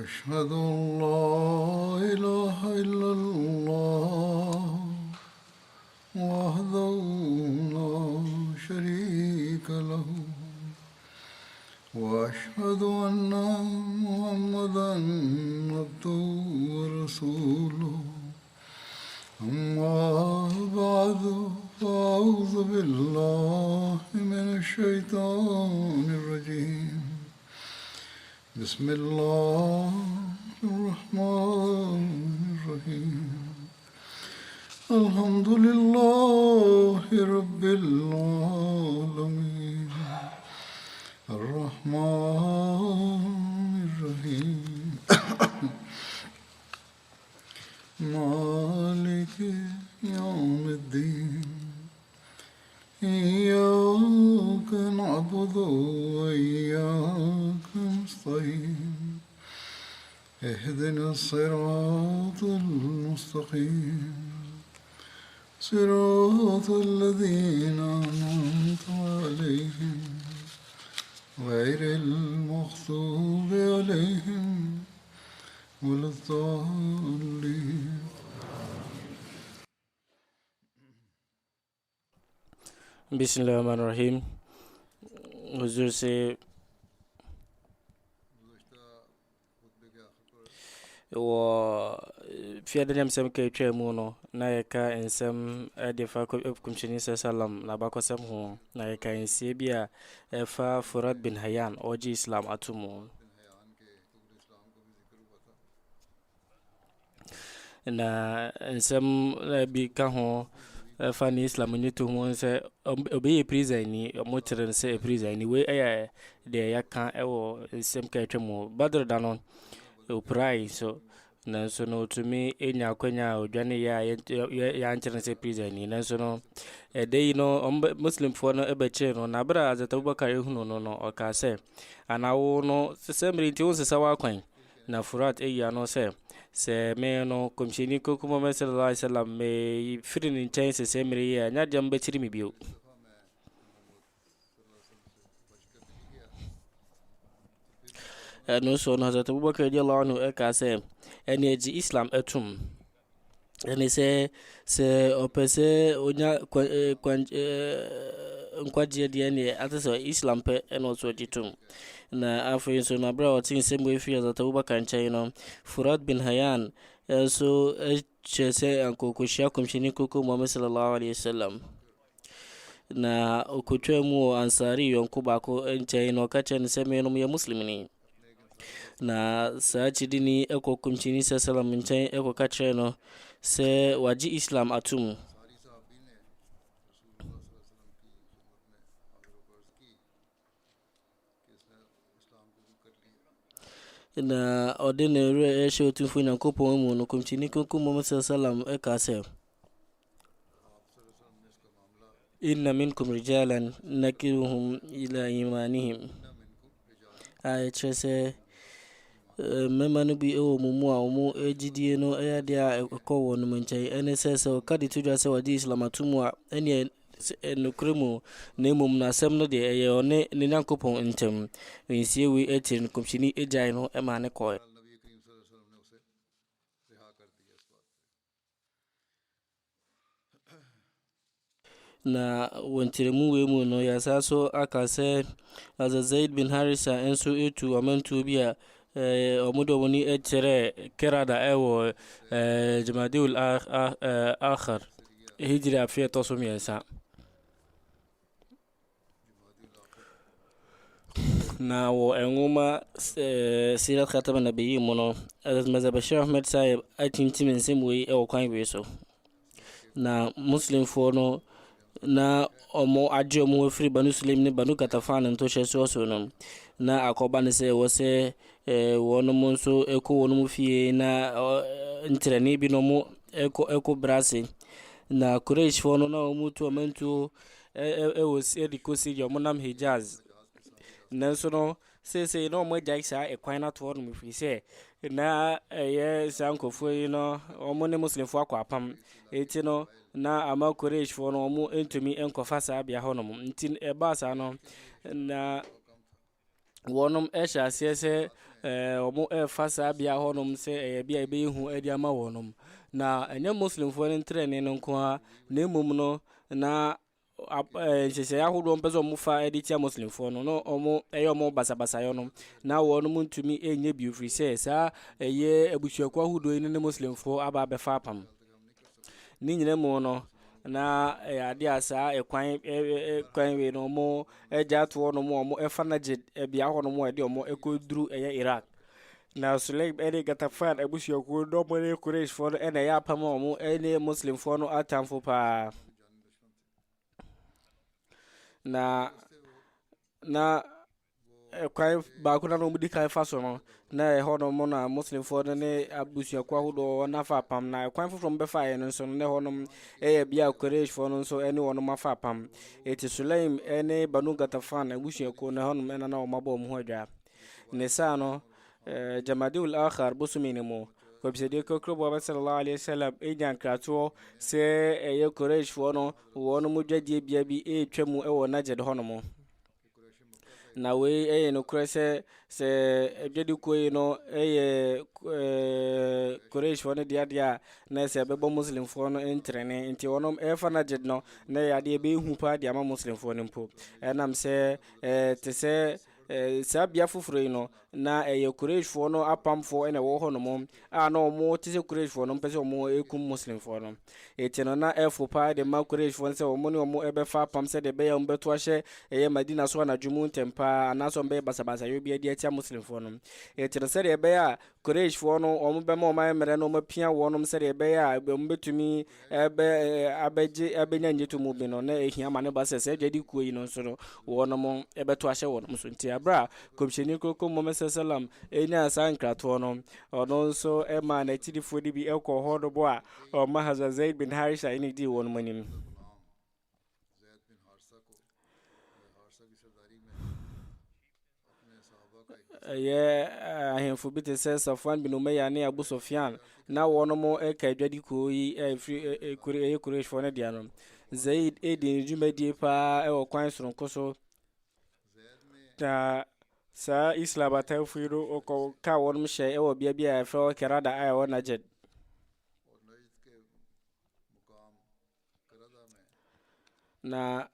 أشهد أن لا إله إلا الله وحده لا شريك له وأشهد أن محمدا عبده ورسوله أما بعد فأعوذ بالله من الشيطان الرجيم بسم الله الرحمن الرحيم الحمد لله رب العالمين الرحمن الرحيم مالك يوم الدين إياك نعبد وإياك نستعين اهدنا الصراط المستقيم صراط الذين أنعمت عليهم غير المغضوب عليهم ولا الضالين. Bismillahirrahmanirrahim. Huzur se wa fiye da nyamsam ke twa mu no na yɛka nsɛm de fa kumhyɛni sallam na bakɔsɛm ho na yɛka nsie bi a ɛfa Furat bin Hayyan ɔgye Islam ato mu na nsɛm bi ka ho fa ne Islam ni to ho sɛ obɛyɛ prison ni ɔmotere sɛ prison ni we ɛyɛ deɛ yɛka ɛwɔ nsɛm ka twa mu Badr da no oprai so nanso no tumi enya akwanya a odwane ya nkyerɛ sɛ prison ni nanso no ɛdɛyi no muslim fo no ɛbɛkyerɛ no na bra Hazrat Abubakar ehunu no no ɔka sɛ anawo no sɛ mmere nti wo sesa wakwan na Furat eyi ano sɛ me no komhyɛni koko Muhammad sallallahu alaihi wasallam me firi ne nkyɛn sɛ mmere yi a nya deɛ mbɛkyerɛ me bio no so no Hazrat Abubakar radiyallahu anhu ɛka sɛ ɛne agye Islam atum ɛne sɛ ɔpɛ sɛ onya nkwagyeɛ deɛ ne ate sɛ Islam pɛ ɛna ɔso agye tum na afei nso na abra ɔte nsɛm wɔ efi Hazrat Abubakar nkyɛn no Furat bin Hayyan ɛnso ɛkyerɛ sɛ ankɔkɔhyia kɔmhyɛni koko Muhammad sallallahu alaihi wasallam na ɔkɔtwa mu wɔ Ansari yɔnko baako nkyɛn na ɔka kyerɛ no sɛ menom yɛ muslimni na saa kyidini ɛkɔ kɔmhyɛni sallam nkyɛn ɛkɔka kyerɛ no sɛ wagye Islam atom na ɔde ne werɛ ɛhyɛ otumfo Nyankopɔn mu no kɔmhyɛni koko Muhammad sallam ɛka sɛ inna minkum rijalan nakiruhum ila imanihim a ɛkyerɛ sɛ mɛma no bi ɛwɔ mu mu a ɔmo gyidie no ɛyɛ deɛ a ɛkɔ wɔ no mu nkyɛn ɛne sɛ ɔka de to dwa sɛ wɔde Islam ato mu a ɛneɛ nokorɛ mu na mmom no asɛm no deɛ ɛyɛ ɔne ne Nyankopɔn ntam nsie wei akyiri no kɔmhyɛni agyae no ɛma ne kɔɛ na wɔnkyerɛmu wei mu no yɛasa so aka sɛ Zaid bin Harisa nso ɛtu amantuo bi a ɔmo de ɔmo ni ɛkyerɛ Kerada ɛwɔ Jamadul Akhir hijri afe ɛtɔ so mmiɛnsa na wɔ nwoma Sirat Khatam an-Nabiyyin mu no Mazhab Sheikh Ahmed Sahib atintim nsɛm wei ɛwɔ kwan wei so na muslimfoɔ no na ɔmo agye ɔmo afiri Banu Sulaim ne Banu Katafan ntohyɛ so no na akɔba ne sɛ wɔ sɛ wɔnom nso ɛkɔ wɔnom fie na nkyerɛne bi no mo ɛkɔ brase na Qurayshfoɔ no na ɔmo tu ɔmantuo ɛwɔ ɛde kɔsi deɛ ɔmo nam Hijaz nanso no sɛsɛ na ɔmo agyae saa ɛkwan no atoɔ no mfiri sɛ na ɛyɛ saa nkɔfoɔ yi no ɔmo ne muslimfoɔ akɔ apam eti no na ama Qurayshfoɔ no ɔmo ntumi nkɔfa saa bea hɔ nom nti ɛbaa saa no na wɔnom ɛhyɛ aseɛ sɛ omo fa saa bia honom se bia be hu adi ama wonom na enye muslim fo ne trene no nko a na emom no na nhyehyɛ ahodoɔ mpɛ sɛ ɔmo fa de tia muslim fo no no ɔmo ɔmo basabasa yɛ no na wɔnom ntumi enye bi ofiri sɛ saa abusuakuo ahodoɔ yi ne muslim fo aba abɛfa apam ne nyina mu no na ade asa kwan we no mo gya to no mo mo fa na gye bia ho no mo de mo ekoduru Iraq na Sulaim Gatafan abusuakuo no mo ne Quraysh fo no na ya apam mo ne muslim fo no atamfo pa na kwan ba ko na no mudi kan fa so no na ho no mo na muslim fo no ne abusuakuo ahodo na fa pam na kwan foforo mo be fa ye no so ne ho no bia Quraysh fo no so ene wono ma fa pam eti Sulaim ene Banu Gatafan abusuakuo na ho no na o mabo mo ho adwa ne sa no Jamadul Akhar busumini mo ko bisede ko krobo sallallahu alaihi wasallam ejan krato se Quraysh fo no wono mo dwadie bia bi twam wo Najd ho no mo na we no krese se dwadi koyi no Quraysh fo no dia na se bebo muslim fo no entrene nti wonom fa Najd no na ya de be hu pa dia ma muslim fo no mpo enam se te se sabia foforo no na Quraysh fo no apam fo ene wo ho no mo no mo te se Quraysh fo no pese mo ekum muslim fo no etino na efo pa de ma Quraysh fo se mo ne mo ebe fa apam se de be ya mbeto ahye Madina so na dwumu ntempa anaso mbe basabasa yo bia de atia muslim fo no etino se de be ya Quraysh fo no mo be ma o ma mere no mapia wo no se de be ya mbetumi abenya nyeto mu bi no na ehia ma ne ba se dwadi kuoyi no so no wo no mo ebeto ahye wo no so nti abra komsheni koko Muhammad sallam enya san krato no ono so ma na tidifo di bi ekọ ho do bo a o ma Zaid bin Harisha ini di won manim ahemfo bi te sɛ Safwan bin Umayya ne Abu Sufyan na wɔn mo ka adwadi ko yi Quraysh fo ne dia no Zaid di dwumadie pa wɔ kwan soronko so ta sa Islam atafiro o ka wɔn mo hyɛ wɔ bia a fra Kerada a wɔ Najd na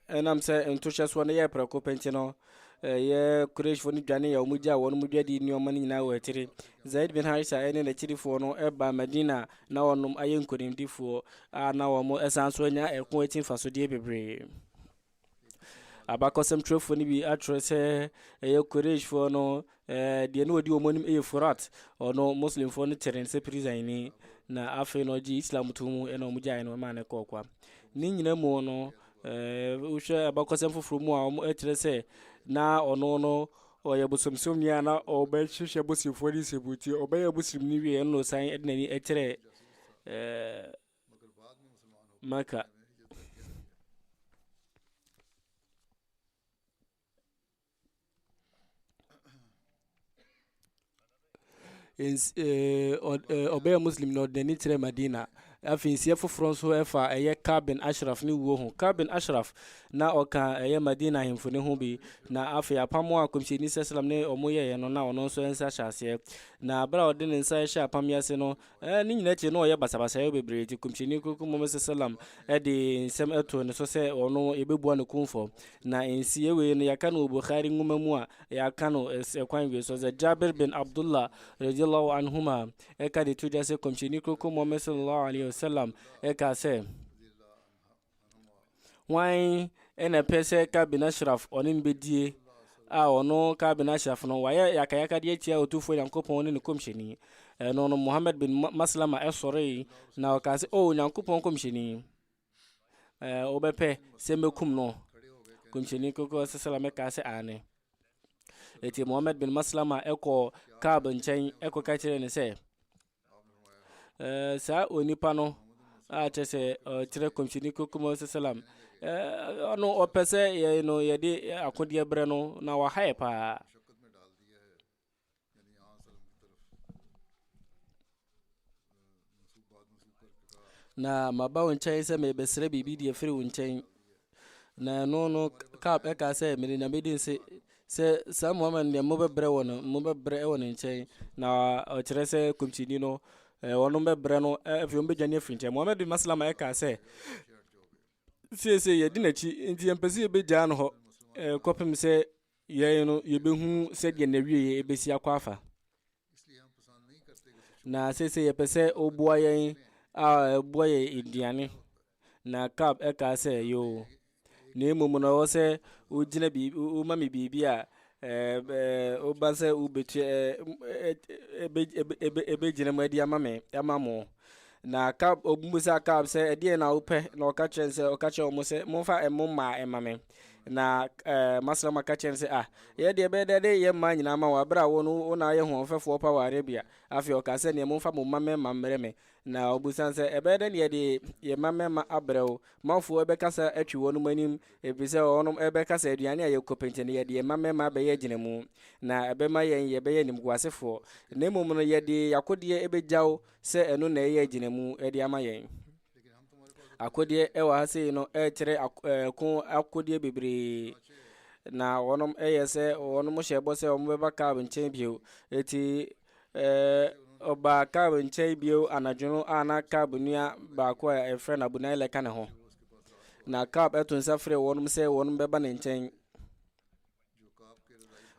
enam sɛ ntohyɛ so no yɛ prako penti no Quraysh fo ni dwane ya mu gya won mu dwadi ni o man nyina wa tiri Zaid bin Harisha ene na tiri fo no ba Madina na wonum ayen kodimdi fo na wo mo esan so nya ekon etin faso de bebre abakosem trofo ni bi atro se Quraysh fo no de no odi o monim Furat ono muslim fo no teren se prison ni na afi no ji Islam tumu ene o mu gya ene ma ne kokwa ni nyina mu no usha abakosem foforo mu a o etre se na ono no oye busumsum ni ana obe hwehwe busifo ni sebuti obe busim ni wie no san ednani etere Maka obe muslim no deni tere Madina afinsie foforo so efa Ka'b bin Ashraf ni wo ho Ka'b bin Ashraf na oka Madina hemfo ne ho bi na afi apamo a komshini sallam ne omoye no na ono so ensa hyase na bra ode ne nsa hye apam yase no ni nyina che no oye basabasa yo bebre ti komshini kuku Muhammad sallam de nsem eto ne so se ono ebebua ne kumfo na ensie we no yaka no Bukhari nguma mu a yaka no kwan we so Jabir bin Abdullah radiyallahu anhuma ka de tuja se komshini kuku Muhammad sallallahu alaihi wasallam ka se why ena pese Ka'b bin Ashraf onin bedie a ono Ka'b bin Ashraf no waya yakayaka de tia otufo Yankopon ne komsheni no Muhammad bin Maslama esore na ka se Yankopon komsheni obepe se mekum no komsheni koko sallam ka se ane eti Muhammad bin Maslama eko Ka'b nchen eko ka kire ne se sa onipa no a chese tire komshini koko sallam no opese ye no ye de akodi bre no na wa hype na mabawo nchen se me besre bibi de firi nchen na no Ka'b ka se me na medin sɛ saa Muhammad deɛ mobɛbrɛ wɔ no mobɛbrɛ wɔ ne nkyɛn na ɔkyerɛ sɛ kɔmhyɛni no wɔn bɛbrɛ no afei wɔn bɛdwane afiri nkyɛn. Muhammad bin Maslama ɛka sɛ siesie yɛdi n'akyi nti yɛmpɛ sɛ yɛbɛgyaa no hɔ kɔpem sɛ yɛn no yɛbɛhu sɛdeɛ n'awie ɛbɛsi akɔ afa. Na siesie yɛpɛ sɛ ɔboa yɛn a ɛboa yɛ aduane. Na Kab ɛka sɛ yoo na mmom no ɛwɔ sɛ wogyina biribi woma me biribi a woba sɛ wobɛtua ɛbɛgyina mu adi ama mo. Na Kab ɔbumusa Kab sɛ ɛdeɛ na wopɛ na ɔka kyerɛ wɔn sɛ momfa ɛmo mmaa ɛma me. Na Maslama ka kyerɛ sɛ yɛdeɛ bɛyɛ dɛ yɛ mmaa nyinaa ma wɔ abere a wo na ayɛ hoɔfɛfoɔ pa wɔ Arabia. Afei ɔka sɛ neɛ momfa mo mma mmerɛ me. Na ɔbusan sɛ ɛbɛyɛ dɛ yɛde yɛ mma abrɛ wo manfoɔ ɛbɛkasa atwi wɔn anim ɛfiri sɛ wɔn ɛbɛkasa aduane a yɛkɔpɛnti no yɛde yɛ mma bɛyɛ gyina mu na ɛbɛma yɛn yɛbɛyɛ nimguasefoɔ. Na mmom no yɛde yakodeɛ ɛbɛgyaw sɛ ɛno na ɛyɛ gyina mu ɛde ama yɛn. Akodeɛ ɛwɔ ha sei no ɛkyerɛ ko akodeɛ bebree. Na wɔn ɛyɛ sɛ wɔn hyɛ bɔ sɛ wɔn bɛba Kab nkyɛn bio eti ɔbaa Kab nkyɛn bio anadwo a na Kab nua baako a ɛfrɛ no Abu Naila ka ne ho. Na Kab ɛto nsa frɛ wɔn sɛ wɔn bɛba ne nkyɛn.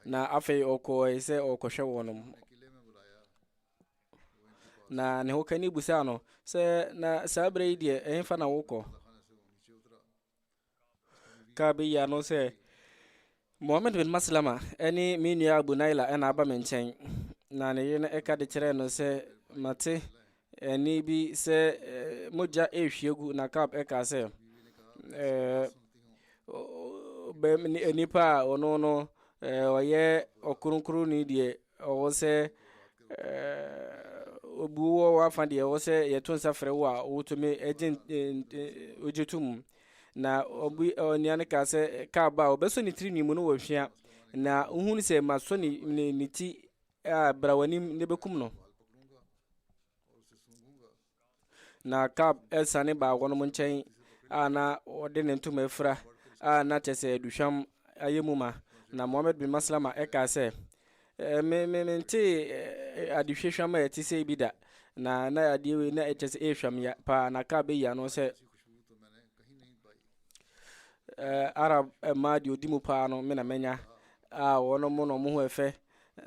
Na afei ɔkɔɔ sɛ ɔkɔhwɛ wɔn. Na ne ho kani busa no sɛ na saa bere yi deɛ ɛhefa na wokɔ. Kab yi ano sɛ Muhammad bin Maslama ɛne me nua Abu Naila ɛna aba me nkyɛn. Na ne yere no ɛka de kyerɛ no sɛ mate ɛni bi sɛ mogya ɛhwie gu. Na Kab ɛka sɛ nipa a ɔno no ɔyɛ ɔkronkronni deɛ ɔwɔ sɛ obuwo wafa deɛ ɔwɔ sɛ yɛto nsa frɛ wo a wotumi ogye to mu. Na ɔnia no ka sɛ Kab a ɔbɛsɔ ne tiri nimu no wɔ hwea na wohu sɛ masɔ ne ti a bra w'anim ne bɛkum no. Na Kab ɛsane baa wɔn nkyɛn a na ɔde ne ntoma afira a na kyɛ sɛ aduhwam ayɛ mu ma. Na Muhammad bin Maslama ɛka sɛ mente adehwehwam a ɛte sɛ bi da na adeɛ wei na ɛkyɛ sɛ ɛhwam ya paa. Na Kab yi ano sɛ Arab mmaa deɛ ɔdi mu paa no me na manya a wɔn mo na ɔmo ho ɛfɛ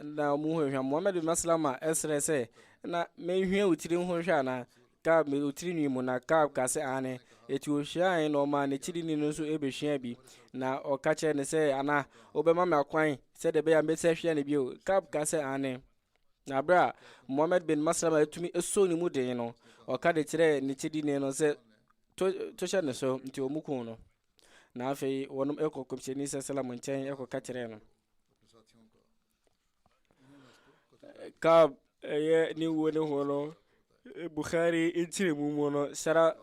na ɔmo ho ɛhwam. Muhammad bin Maslama ɛsrɛ sɛ na menhwɛ wo tiri ho hwɛ ana. Kab me otiri nwi mu. Na Kab ka sɛ ane eti ohwia no ma ne tiri ni no nso ɛbɛhwia bi. Na ɔka kyerɛ ne sɛ ana wobɛma me akwan sɛ de bɛyɛ mbɛsɛ hwia ne bio. Kab ka sɛ ane. Na bra Muhammad bin Maslama etumi ɛso ne mu den no ɔka de kyerɛ ne tiri ni no sɛ to hyɛ ne so nti ɔmo kun no. Na afei wɔn ɛkɔ kɔmhyɛni sɛ salam nkyɛn ɛkɔ ka kyerɛ no. Kab ɛyɛ ne wuo ne ho no Bukhari nkyerɛ mu no sara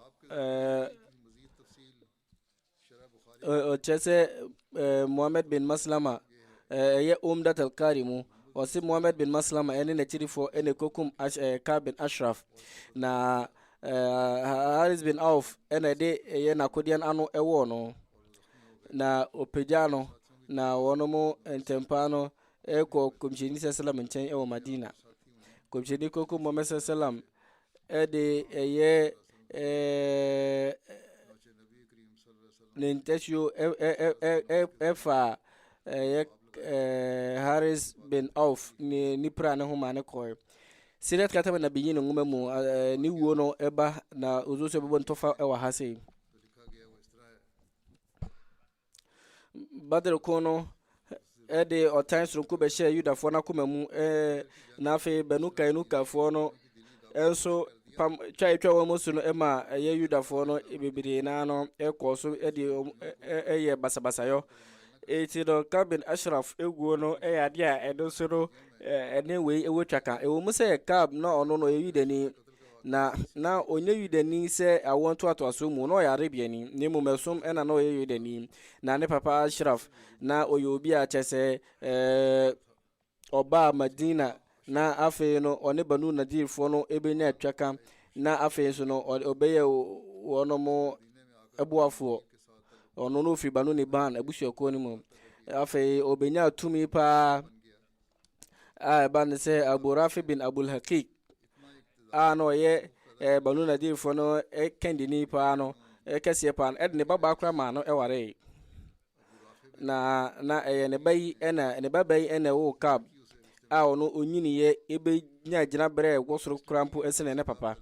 ɔkyerɛ sɛ Muhammad bin Maslama ɛyɛ Umdat al-Qari mu ɔse Muhammad bin Maslama ɛne n'akyirifoɔ ɛne kɔkum Kab bin Ashraf. Na Haris bin Auf ɛna ɛde ɛyɛ n'akodeɛ ano ɛwɔ no. Na ɔpagya no na wɔn mo ntɛmpa no ɛkɔ kɔmhyɛni sɛ salam nkyɛn ɛwɔ Madina. Kɔmhyɛni kɔkum Muhammad sɛ salam ɛde ɛyɛ ne ntɛsuo ɛfa ɛyɛ Haris bin Auf ne nipra ne ho ma ne kɔɛ. Sirat Khatama Nabiyyin nwoma mu ne wuo no ɛba na ozo so bɛbɔ ntɔfa ɛwɔ ha sei. Badr ko no ɛde ɔtan soronko bɛhyɛ Yudafoɔ no akoma mu na afei Banu Kainukafoɔ no ɛnso twa wɔn so no ɛma ɛyɛ Yudafoɔ no bebree naa no ɛkɔ so ɛde ɛyɛ basabasayɔ. Eti no Kab bin Ashraf eguo no ɛyɛ adeɛ a ɛno nso no ɛne wei ɛwɔ twaka ɛwɔ mu sɛ Kab na ɔno no ɔyɛ Yudani na onye Yudani sɛ awɔ ntoatoaso mu na ɔyɛ Arabiani ne mu mɛsom ɛna na ɔyɛ Yudani. Na ne papa Ashraf na ɔyɛ obi a kyɛ sɛ ɔbaa Madina na afei no ɔne Banu Nadirfoɔ no ɛbɛnya atwaka na afei nso no ɔbɛyɛ wɔn mo ɛboafoɔ ɔno no ofiri Banu Niban abusuakuo no mu. afei obenya tumi pa a ba ne sɛ Abu Rafi bin Abul Haqiq a no ye Banu Nadir fo no kendini pa no kɛseɛ pa no ɛde ne babaa kora ma no ɛware na ɛyɛ ne ba yi ɛna ne baba yi ɛna wo Kab a ɔno onyiniye ebenya gyina bere ɛwɔ soro kora mpo ɛsene ne papa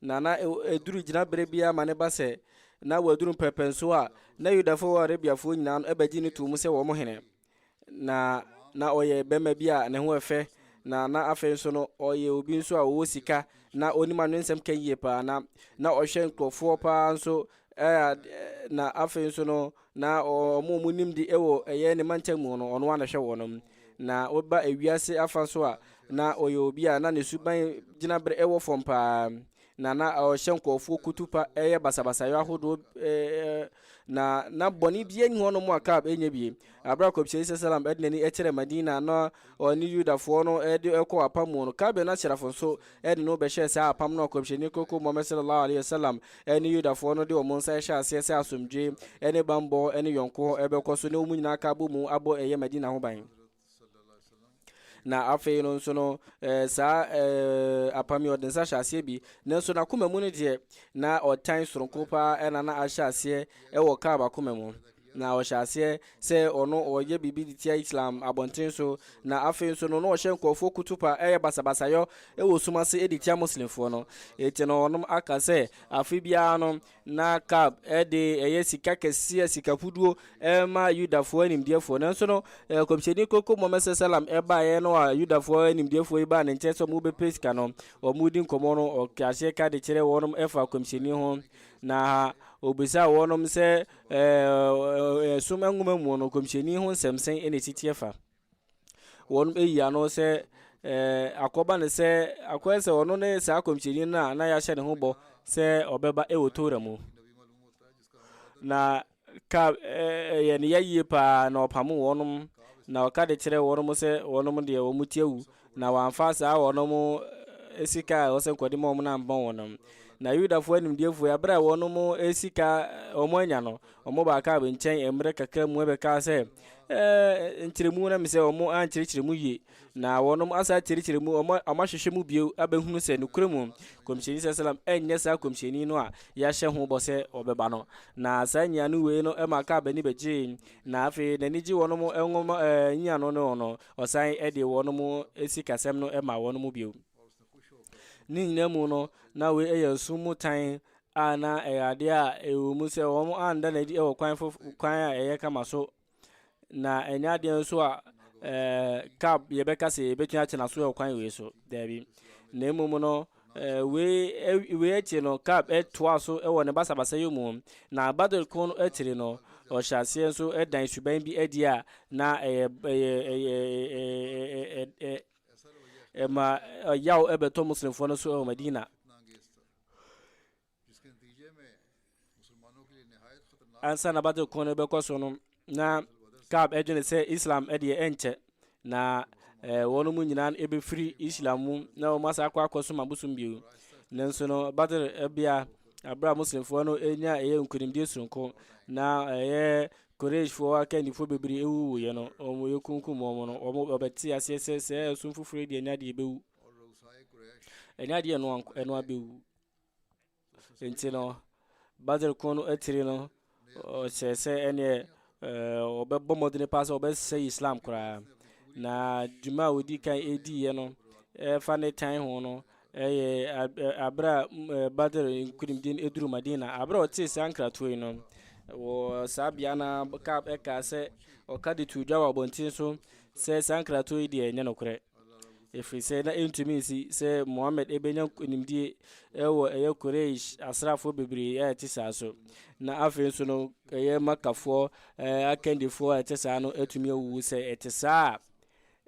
na eduru gyina bere bia ma ne ba sɛ na waduru pɛpɛ nso a na Yudafo wɔ Arabiafo nyinaa no ɛbɛgye ne to mu sɛ wɔn hene na ɔyɛ bɛma bi a ne ho ɛfɛ na afei nso no ɔyɛ obi nso a ɔwɔ sika na onim ano nsɛm ka yie paa na ɔhwɛ nkurɔfoɔ paa nso na afei nso no na ɔmo nim di ɛwɔ ɛyɛ ne mantam mu no ɔno ana hwɛ wɔn na ɔba ewiase afa nso a na ɔyɛ obi a na ne suban gyina bere ɛwɔ fam paa na ɔhyɛ nkurɔfoɔ kutu pa ɛyɛ basabasayɛ ahodoɔ na bɔne bia nyi hɔ no mu a Kab ɛnyɛ bie abra kɔbhyɛni sɛ salam ɛde n'ani ɛkyerɛ Madina na ɔne Yudafoɔ no ɛde ɛkɔ apam mu no Kab no akyerɛfo nso ɛde no bɛhyɛ saa apam no kɔbhyɛni koko Muhammad sallallahu alaihi wasallam ɛne Yudafoɔ no de wɔn nsa ɛhyɛ aseɛ sɛ asomdwe ɛne bambɔ ɛne yɔnko ɛbɛkɔ so na wɔn nyinaa ka abɔ mu abɔ ɛyɛ Madina ho ban na afei no nso no saa apam yɛ ɔde nsa hyɛ aseɛ bi nanso n'akoma mu no deɛ na ɔtan soronko paa ɛna na ahyɛ aseɛ ɛwɔ Kab akoma mu na ɔhyɛ aseɛ sɛ ɔno ɔyɛ biribi de tia Islam abɔnten so na afei nso no na ɔhyɛ nkurɔfoɔ kutu pa ɛyɛ basabasayɔ ɛwɔ sum ase ɛde tia muslimfoɔ no eti no ɔnom aka sɛ afe biara no na Kab ɛde ɛyɛ sika kɛseɛ sika fuduo ɛma Yudafoɔ animdiefoɔ nanso no kɔmhyɛni koko Muhammad sallam ɛbaeɛ no a Yudafoɔ animdiefoɔ yi baa ne nkyɛn sɛ ɔmo bɛpɛ sika no ɔmo di nkɔmmɔ no ɔkahyɛ ka de kyerɛ wɔnom ɛfa kɔmhyɛni ho na obisa wɔnom sɛ sum nwoma mu no kɔmhyɛni ho nsɛmsɛn ɛna titi ɛfa wɔnom eyi ano sɛ akɔba ne sɛ akɔyɛ sɛ ɔno ne saa kɔmhyɛni no na yɛahyɛ ne ho bɔ sɛ ɔbɛba ɛwɔ Tora mu na Kab ɛyɛ ne yɛyie paa na ɔpamo wɔnom na ɔka de kyerɛ wɔnom sɛ wɔnom deɛ wɔn ti awu na wɔamfa saa wɔnom esika a ɔsɛ nkɔde ma wɔn na mbɔn wɔnom na Yudafoɔ animdiefoɔ abere a wɔnom esika wɔn anya no wɔn ba Kab nkyɛn mmerɛ kakra mu ɛbɛka sɛ nkyerɛmu na mesɛ wɔn ankyerɛkyerɛ mu yie na wɔnom asa kyerɛkyerɛ mu wɔn ahwehwɛ mu bio abɛhunu sɛ nokura mu kɔmhyɛni sɛ salam ɛnyɛ saa kɔmhyɛni no a yɛahyɛ ho bɔ sɛ ɔbɛba no na saa nyia no wei no ɛma Kab ani bɛgye na afei n'ani gye wɔnom ɛnwoma nyia no no ɔsan ɛde wɔnom esikasɛm no ɛma wɔnom bio ne nyina mu no na wei ɛyɛ nsumu tan a na ɛyɛ adeɛ a ɛwɔ mu sɛ wɔn anda n'adi ɛwɔ kwan a ɛyɛ kama so na ɛnyɛ adeɛ nso a Kab yɛbɛka sɛ yɛbɛtumi akyɛ so ɛwɔ kwan wei so daabi na mmom no wei akyi no Kab ɛtoa so ɛwɔ ne basabasayɛ mu na Badr ko no akyiri no ɔhyɛ aseɛ nso ɛdan suban bi adi a na ɛma yaw ɛbɛtɔ muslimfoɔ no so ɛwɔ Madina ansa na Badr ko no bɛkɔ so no na Kab ɛdwene sɛ Islam ɛdeɛ ɛnkyɛ na wɔn mu nyinaa ɛbɛfiri Islam mu na wɔn asa akɔ so ma bosom bio nanso no Badr ɛbea abra muslimfoɔ no ɛnya ɛyɛ nkonimdie soronko na ɛyɛ Qurayshfoɔ akandifoɔ bebree ɛwuwuiɛ no wɔn yɛkunkum wɔn no wɔn ɔbɛte aseɛ sɛ ɛsom foforɔ deɛ ɛnya deɛ ɛbɛwu ɛnya deɛ ɛno abɛwu nti no Badr ko no ɛtiri no ɔhyɛ sɛ ɛneɛ ɔbɛbɔ mmɔden paa sɛ ɔbɛsɛ Islam koraa na dwuma a wɔdi kan ɛdiiɛ no ɛfa ne tan ho no ɛyɛ abere a Badr nkonimdie no ɛduru Madina abere a ɔtee saa nkratoɔ yi no wɔ saa bea na Kab ɛka sɛ ɔka de to dwa wɔ abɔnten so sɛ saa nkratoɔ yi deɛ ɛnyɛ nokorɛ ɛfiri sɛ na ɛntumi nsi sɛ Muhammad ɛbɛnya nkonimdie ɛwɔ ɛyɛ Quraysh asraafoɔ bebree ɛte saa so na afei nso no ɛyɛ Makafoɔ akandifoɔ a ɛte saa no atumi awuwu sɛ ɛte saa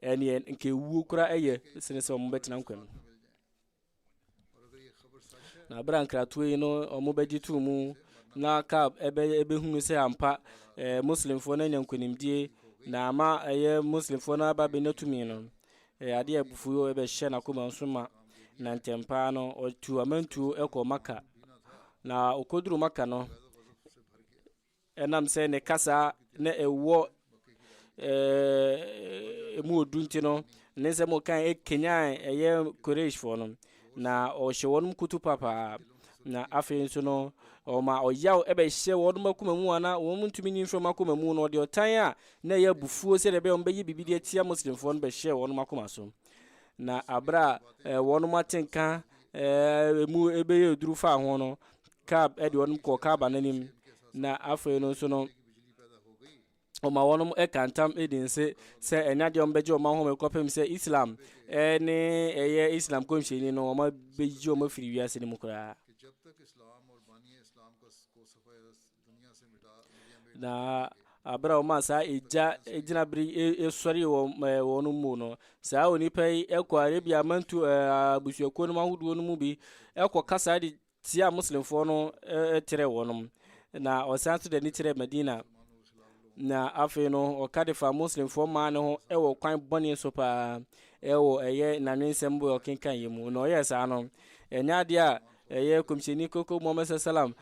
ɛneɛ nke wuo koraa ɛyɛ sene sɛ ɔmo bɛtena nkwa mu na abere nkratoɔ yi no ɔmo bɛgye to mu na Kab ɛbɛhunu sɛ ampa muslimfoɔ no anya nkonimdie na ama ɛyɛ muslimfoɔ no aba bɛnya tumi no adeɛ abufuo ɛbɛhyɛ n'akoma nso ma na ntɛmpaa no ɔtu amantuo ɛkɔ Maka na ɔkɔduru Maka no ɛnam sɛ ne kasa na ɛwɔ mu odunti no ne se mo kan Kenya Quraysh fo no na o hye wonum kutu papa na afi nso no o ma o yaw ebe hye wonum akoma mu ana wo ntumi ni mfroma akoma mu no de otan a na ya bufuo se de be ombe yi bibidi atia muslim fo no be hye wonum akoma so na abra wonum atenka mu ebe ye duru fa ho no kab de wonum ko kaba nanim na afi no so no o ma wonum kantam edin se enya de ombeje o ma ho me kopem se Islam ne Islam ko mshini no ma beji o ma firi wiase ni mukura na abra o ma sa ejina bri sori wonu mu no sa oni pai ekwa Arabia mantu abusuako no mahudu no mu bi ekwa kasa di tia muslim fo no tere wonum na o santu de ni tere Medina na afi no o kadifa muslim fo ma no ewo kwan boni so pa ewo na nsem bo okenkan yemu no yesa no enya dia komsheni koko Muhammad sallam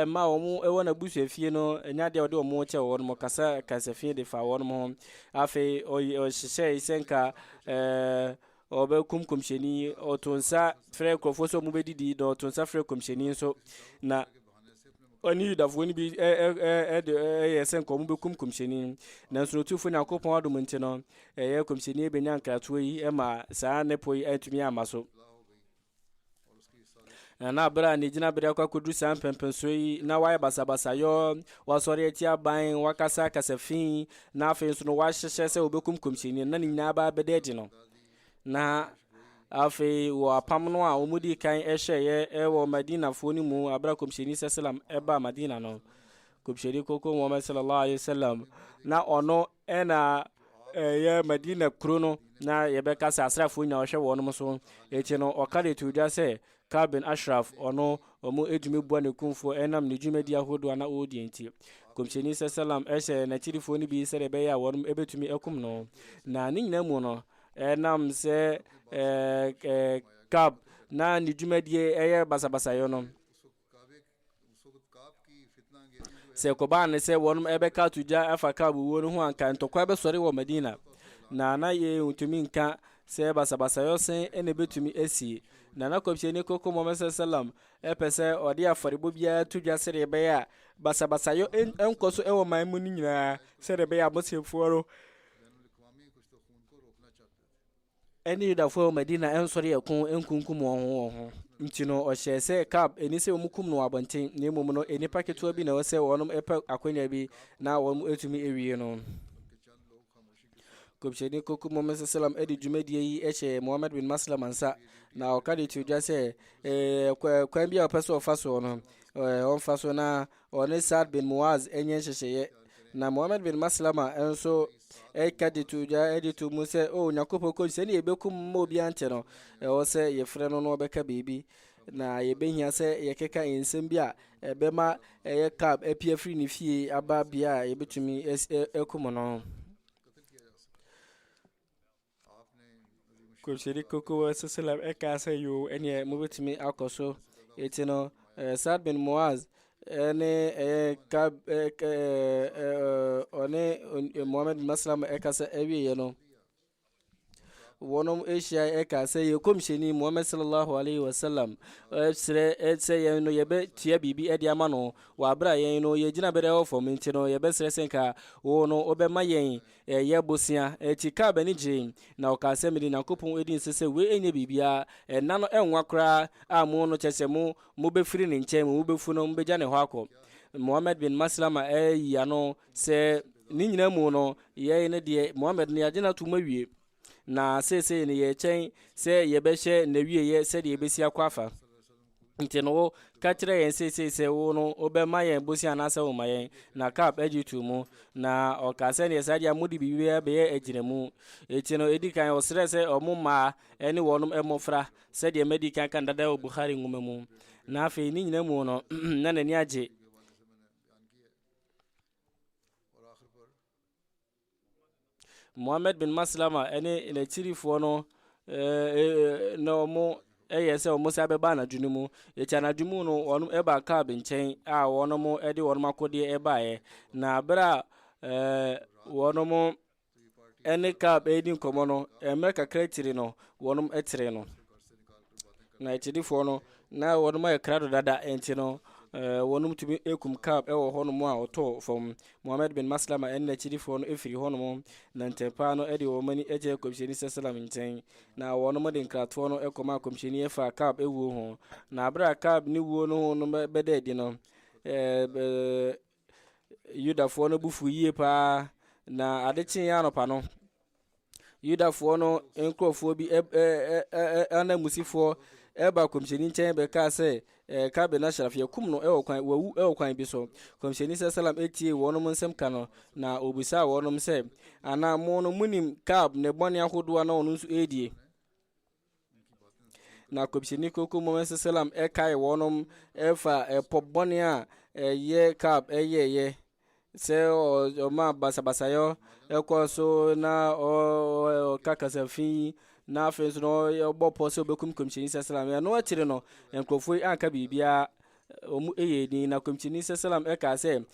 ma o mu ewo na busu afie no enya dia ode o mu che wo no kasa fie de fa wo no afi o hye isenka obe komsheni o tonsa frɛ krofo so mu bedidi do tonsa frɛ komsheni so na oni da fo ni bi yesen ko mu be komsheni na so tu fo na kopon adum nti no komsheni e benya nkrato yi ma saa ne poi atumi amaso na bra ni jina bra kwa kudu san pempenso yi na wai basabasa yo wasori etia ban wakasa kasafin na afi so no wa hyehye se obekum komsheni na ni nyina ba bededi no na afi wa pamno a omudi kan ehye wo Madina fo ni mu abra komsheni sallam eba Madina no komsheni koko Muhammad sallallahu alaihi wasallam na ono Madina krono na yebeka sa asrafo nya ohwe wo no so echi no okare tuja se Kabin Ashraf ono omu edumi bua ne kumfo enam ne dwumadi ahodo na odi enti komsheni sallam ehye na chirifo ni bi se de be ya wo ebetumi ekum no na ni nyina mu no enam se Kab na ni dwumadi basabasa yo no se ko ba ne se wonum ebeka tuja afa Kab wo no ho anka ntokwa be sori wo Medina na ye utumi nka se basabasa yo se ene betumi esi na komsheni koko Muhammad sallam epese odi afaribo bia tuja sere be ya basabasa yo enkoso ewo maimu ni nyina sere be ya moseforo eni da fo Medina ensori ekun enkunkum ho ntino o hye se Kab eni se omukum no abonten na emum no eni paketo bi na o se wonum epa akonya bi na wonum etumi ewie no komsheni koko Muhammad sallam edi jumadi yi ehye Muhammad bin Maslam ansa na o kadi tuja se kwan bia opeso ofaso no on faso na on Saad bin Muaz enye hyehye na Muhammad bin Maslama enso kadi tuja editu muse nyakopo ko se ni ebekum mo bia nte no o se ye frɛ no no beka bibi na ye behia se ye keka ensem bia ebema Kab epia free ni fie aba bia ye betumi ekum no komsheni koko sallam eka se yo ene mo betumi akoso etino Saad bin Muaz Kab Muhammad Maslam eka se ewie ye no wonum Asia eka se ye komsheni Muhammad sallallahu alaihi wasallam sere se ye no yebe tia bibi edi ama no wa bra ye no ye gina bere ofo minti no yebe sere senka wo no obema yen ye bosia eti Kab ni je na o ka se medi na kopon edi nsese we enye bibia na no enwa kra amu no chese mu be firi ni nche mu be fu no be ja ne ho akọ Muhammad bin Maslama ya no se ni nyina mu no ye ne de Muhammad ne agina to mawie na se ne ye chen se ye be hye na wie ye se de ye besi akwafa nti no ka kire yen se wo no obema yen bosi anase wo mayen na Kab ejitu mu na o ka se ne sadia mudi bibi be ye ejiremu eti no edikan o sere se omuma eni wonum emofra se de medikan kan dada o Bukhari ngumemu na afi ni nyina mu no na nani age Muhammad bin Maslama ene ne chirifo no no mo se o musa be ba na dwunumu echa na dwumu no wonum eba Kab nchen a wonum ede wonum akode eba ye na bra wɔnom ɛne Kaab edi nkɔmɔ no mmerɛ kakra tiri no wɔnom ɛtiri no na akyirifoɔ no na wɔnom ayɛ krado dada enti no wɔnom tumi ekum Kaab ɛwɔ hɔnom a ɔtɔ fam Muhammad bin Maslama ɛne akyirifoɔ no efiri hɔnom na ntɛpaa no ɛde wɔn ani ɛkyɛ kɔmhyɛni sɛsɛlam nkyɛn na wɔnom de nkratoɔ no ɛkɔma kɔmhyɛni ɛfa Kaab ɛwuo ho na abere a Kaab ne wuo no ho no bɛda adi no Yudafoɔ no bufu yie paa na ade kye anɔpa no Yudafoɔ no nkurɔfoɔ bi anamusifoɔ ɛba kɔmhyɛni nkyɛn bɛka sɛ Kaab bin Ashraf yɛkum no ɛwɔ kwan bi so kɔmhyɛni sɛsɛlam etie wɔnom nsɛm ka no na obisa wɔnom sɛ ana mo no munim Kaab ne bɔne ahodoɔ na ɔno nso edie na kɔmhyɛni koko Muhammad sɛsɛlam ɛkae wɔnom ɛfa ɛpɔ bɔne a ɛyɛ Kaab ɛyɛyɛ sɛ ɔma basabasayɔ ɛkɔ so na ɔkakasafi na afei nso no ɔbɔ pɔ sɛ ɔbɛkum kɔmhyɛni sɛsɛlam ɛno akyire no nkurɔfoɔ anka biribiara ɔmu ɛyɛ din na kɔmhyɛni sɛsɛlam ɛka sɛ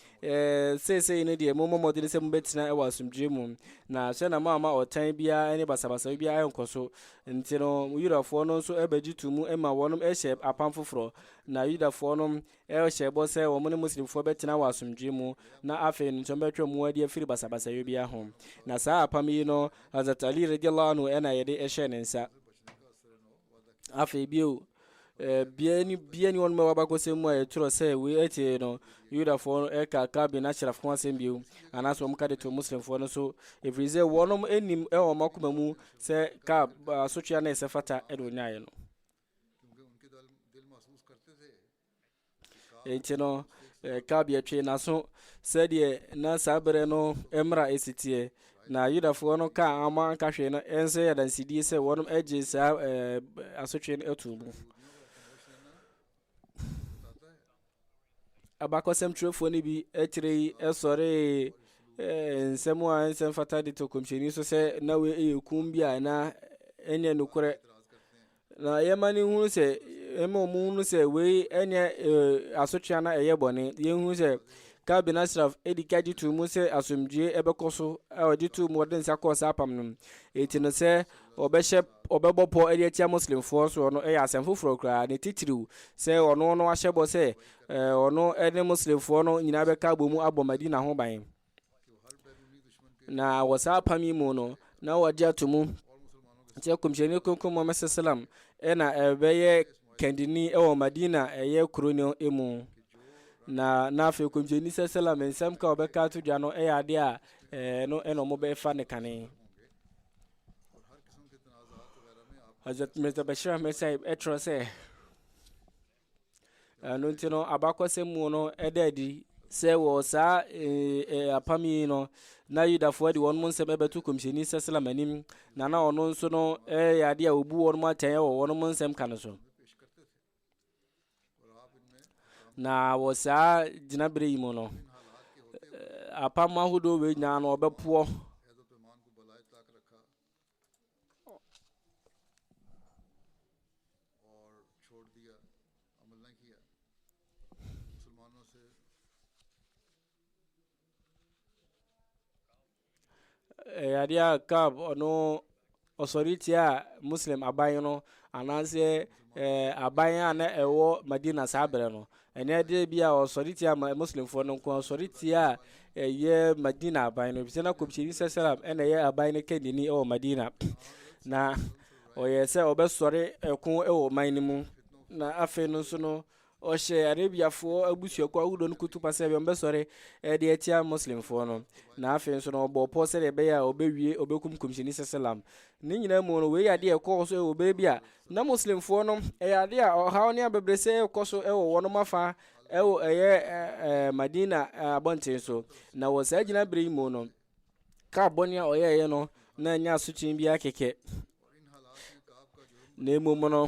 seesei no deɛ mommɔ mmɔden sɛ mobɛtena ɛwɔ asomdwoe mu na hyɛ na maama ɔtan biara ne basabasayɔ biara ɛnkɔ so nti no Yudafoɔ no nso ɛbɛgye to mu ɛma wɔnom ɛhyɛ apam foforɔ na Yudafoɔ no ɛhyɛ bɔ sɛ wɔn ne Muslimfoɔ bɛtena wɔ asomdwoe mu na afei no nso bɛtwa mu adi afiri basabasayɔ biara ho na saa apam yi no Hazrat Ali radiyallahu anhu ɛna yɛde ɛhyɛ ne nsa afei bio biani wɔn ma wabakɔsɛm mu a yɛtwerɛ sɛ wei ɛtie no Yudafoɔ no ɛka Kaab bin Ashraf ho asɛm bio anaasɛ wɔn ka de to Muslimfoɔ no so ɛfiri sɛ wɔnom anim ɛwɔ makoma mu sɛ Kaab asotwea na ɛsɛ fata ɛde onyaeɛ no enti no Kaab yɛtwe naso sɛdeɛ na saa berɛ no mmra ɛsiteɛ na Yudafoɔ no ka ama nka hwee no ɛnso yɛ dansidie sɛ wɔnom agye saa asotwe no ato mu abakɔsɛm twerɛfoɔ no bi akyerɛ yi ɛsɔre nsɛm a nsɛm fata de to kɔmhyɛni so sɛ na wei ɛyɛ kum bi a na ɛnyɛ nokorɛ na yɛma no hunu sɛ ɛma ɔmo hunu sɛ wei ɛnyɛ asotwea na ɛyɛ bɔne yɛhunu sɛ Kaab bin Ashraf edi ka gye to mu sɛ asomdwoe ɛbɛkɔ so a ɔgye to mu ɔde nsa kɔɔ saa apam no eti no sɛ ɔbɛbɔ pɔ ɛde atia Muslimfoɔ so ɔno ɛyɛ asɛm foforɔ koraa ne titiriw sɛ ɔno no ahyɛ bɔ sɛ ɔno ɛne Muslimfoɔ no nyinaa bɛka abɔ mu abɔ Madina ho ban na wɔ saa apam yi mu no na wɔgye ato mu kyɛ kɔmhyɛni kronkron Muhammad sallam ɛna ɛbɛyɛ kɛndini ɛwɔ Madina ɛyɛ kuro no emu na afei kɔmhyɛni sallam nsɛm ka ɔbɛka to dwa no ɛyɛ ade a no ɛna ɔmo bɛfa ne kane Hazrat Mirza Bashir Ahmed Sahib ɛtwerɛ sɛ ɛno nti no abakɔsɛm mu no ɛda adi sɛ wɔ saa apam yi no na Yudafoɔ de wɔn mo nsɛm ɛbɛto kɔmhyɛni sallam anim na ɔno nso no ɛyɛ ade a obu wɔn mo atɛn wɔ wɔn mo nsɛm ka no so na wɔ saa gyinabere yi mu no apam ahodoɔ wei nyinaa no ɔbɛpoɔ ade a Kaab ɔno ɔsɔre tia Muslim aban no anaasɛ aban a na ɛwɔ Madina saa berɛ no ɛnɛ de bi a ɔsɔre tia Muslimfoɔ no nko ɔsɔre tia ɛyɛ Madina aban no bisɛ na kɔmhyɛni sallam ɛna ɛyɛ aban no kɛndini ɛwɔ Madina na ɔyɛ sɛ ɔbɛsɔre ɛko ɛwɔ man no mu na afei no nso no ɔhyɛ Arabiafoɔ abusuakuo ahodoɔ no kutu pasɛ bi ɔmbɛsɔre ɛde atia Muslimfoɔ no na afei nso no ɔbɔ pɔ sɛdeɛ ɛbɛyɛ a ɔbɛkum kɔmhyɛni sallam ne nyinaa mu no wei ade a ɛkɔɔ so ɛwɔ baabi a na Muslimfoɔ no ɛyɛ ade a ɔhaw ne abɛbrɛsɛ ɛkɔ so ɛwɔ wɔnom afa ɛwɔ ɛyɛ Madina abɔnten so na wɔ saa gyinabere yi mu no Kaab bɔne a ɔyɛɛyɛ no na ɛnyɛ asotwe bi akɛkɛ na mmom no